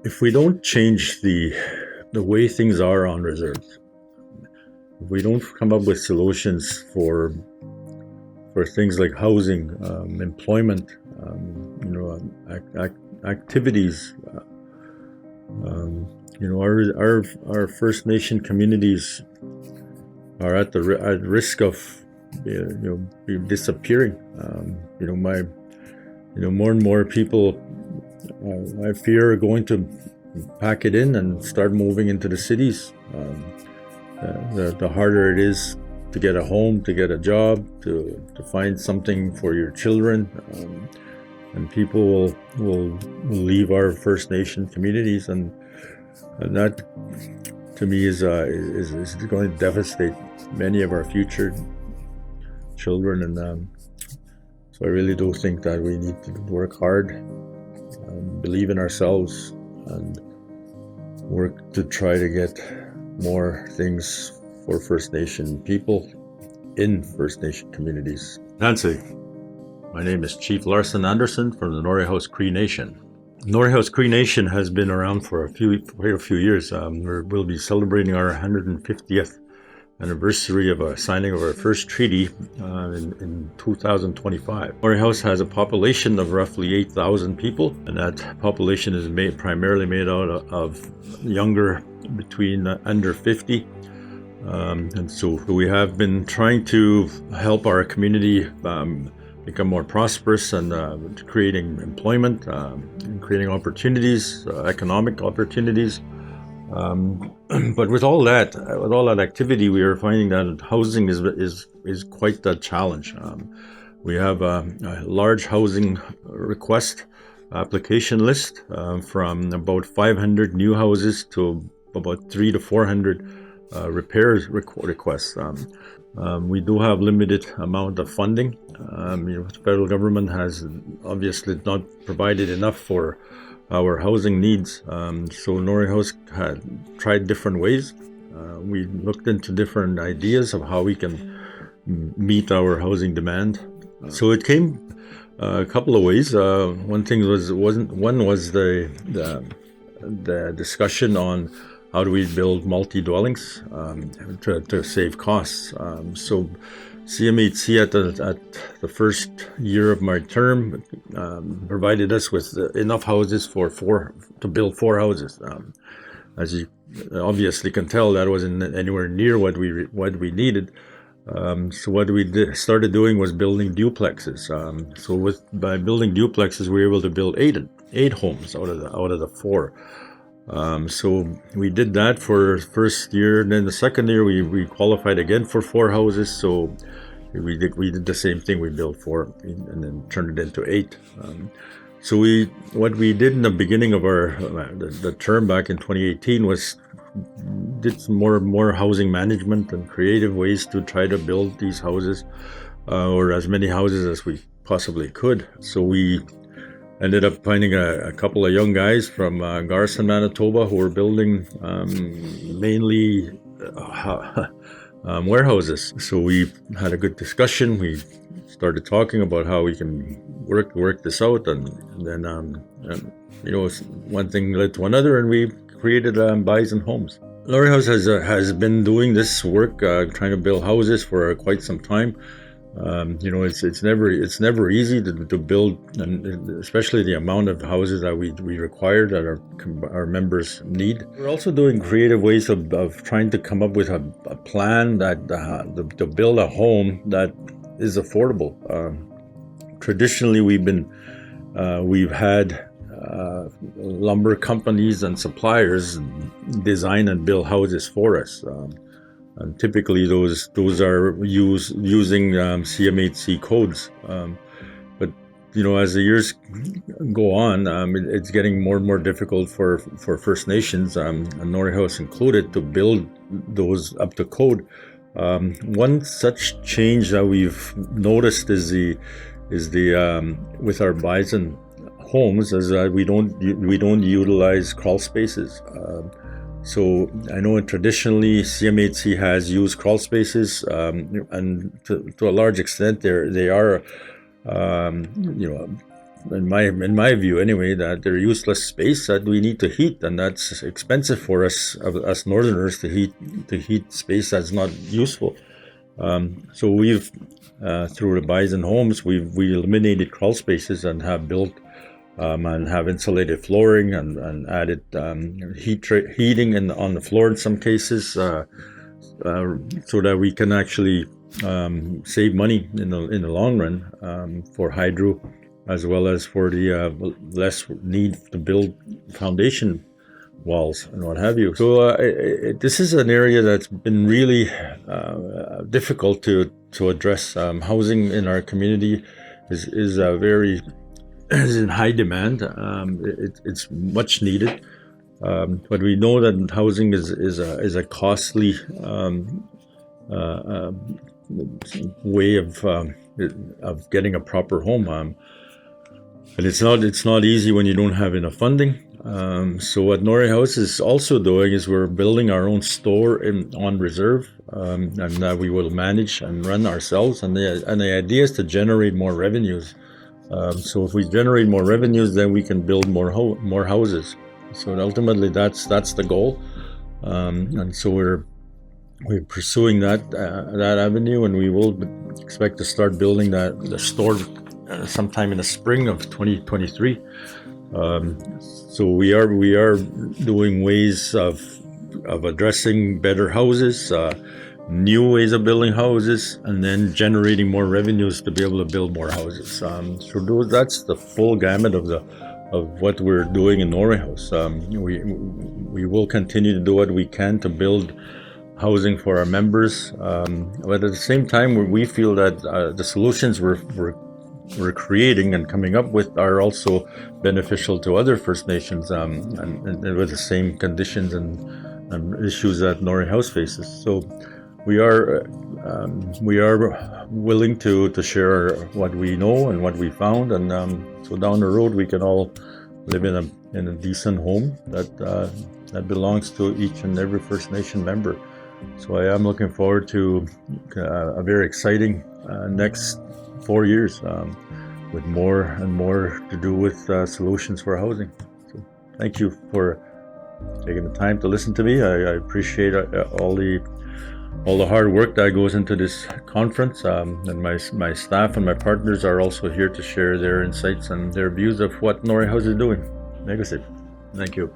If we don't change the way things are on reserves, if we don't come up with solutions for things like housing, employment, activities, our First Nation communities are at risk of disappearing. More and more people, I fear, are going to pack it in and start moving into the cities. The harder it is to get a home, to get a job, to find something for your children, and people will leave our First Nation communities, and that, to me, is going to devastate many of our future children. And so I really do think that we need to work hard, believe in ourselves, and work to try to get more things for First Nation people in First Nation communities. Nancy, my name is Chief Larson Anderson from the Norway House Cree Nation. Norway House Cree Nation has been around for quite a few years. We'll be celebrating our 150th anniversary of a signing of our first treaty in 2025. Norway House has a population of roughly 8,000 people, and that population is primarily made out of younger, between under 50. And so we have been trying to help our community become more prosperous, and creating employment, creating opportunities, economic opportunities. But with all that activity, we are finding that housing is quite the challenge. We have a large housing request application list, from about 500 new houses to about 300 to 400 repairs requests. We do have limited amount of funding. The federal government has obviously not provided enough for our housing needs. So Norway House had tried different ways. We looked into different ideas of how we can meet our housing demand. So it came a couple of ways. One was the discussion on how do we build multi-dwellings to save costs. So CMHC at the first year of my term provided us with enough houses to build 4 houses. As you obviously can tell, that wasn't anywhere near what we needed. So what we started doing was building duplexes. By building duplexes, we were able to build eight homes out of the 4. So we did that for first year, and then the second year we qualified again for 4 houses. So we did the same thing. We built 4 and then turned it into 8. So what we did in the beginning of the term back in 2018 was did some more housing management and creative ways to try to build these houses, or as many houses as we possibly could. So we ended up finding a couple of young guys from Garson, Manitoba, who were building mainly warehouses. So we had a good discussion. We started talking about how we can work this out, and then one thing led to another, and we created Bison Homes. Norway House has been doing this work, trying to build houses for quite some time. It's never easy to build, and especially the amount of houses that we require that our members need. We're also doing creative ways of trying to come up with a plan that to build a home that is affordable. Traditionally, we've had lumber companies and suppliers design and build houses for us. And typically those are using CMHC codes. But as the years go on, it's getting more and more difficult for First Nations, and Norway House included, to build those up to code. One such change that we've noticed is the with our Bison homes is that we don't utilize crawl spaces. So I know traditionally CMHC has used crawl spaces, and to a large extent they are in my view anyway, that they're useless space that we need to heat, and that's expensive for us Northerners to heat space that's not useful. So we've through the Bison Homes, we eliminated crawl spaces and have built and have insulated flooring and added heating on the floor in some cases, so that we can actually save money in the long run for hydro, as well as for the less need to build foundation walls and what have you. So this is an area that's been really difficult to address. Housing in our community is in high demand. It's much needed, but we know that housing is a costly way of getting a proper home, and it's not easy when you don't have enough funding. So what Norway House is also doing is we're building our own store on reserve, and that we will manage and run ourselves. And the idea is to generate more revenues. So if we generate more revenues, then we can build more houses. So ultimately, that's the goal. And so we're pursuing that avenue, and we will expect to start building the store sometime in the spring of 2023. So we are doing ways of addressing better houses, new ways of building houses, and then generating more revenues to be able to build more houses. So that's the full gamut of what we're doing in Norway House. We will continue to do what we can to build housing for our members, but at the same time, we feel that the solutions we're creating and coming up with are also beneficial to other First Nations, and with the same conditions and issues that Norway House faces. So we are willing to share what we know and what we found, and so down the road we can all live in a decent home that belongs to each and every First Nation member. So I am looking forward to a very exciting next 4 years, with more and more to do with solutions for housing. So thank you for taking the time to listen to me. I appreciate all the hard work that goes into this conference, and my staff and my partners are also here to share their insights and their views of what Norway House is doing. Thank you.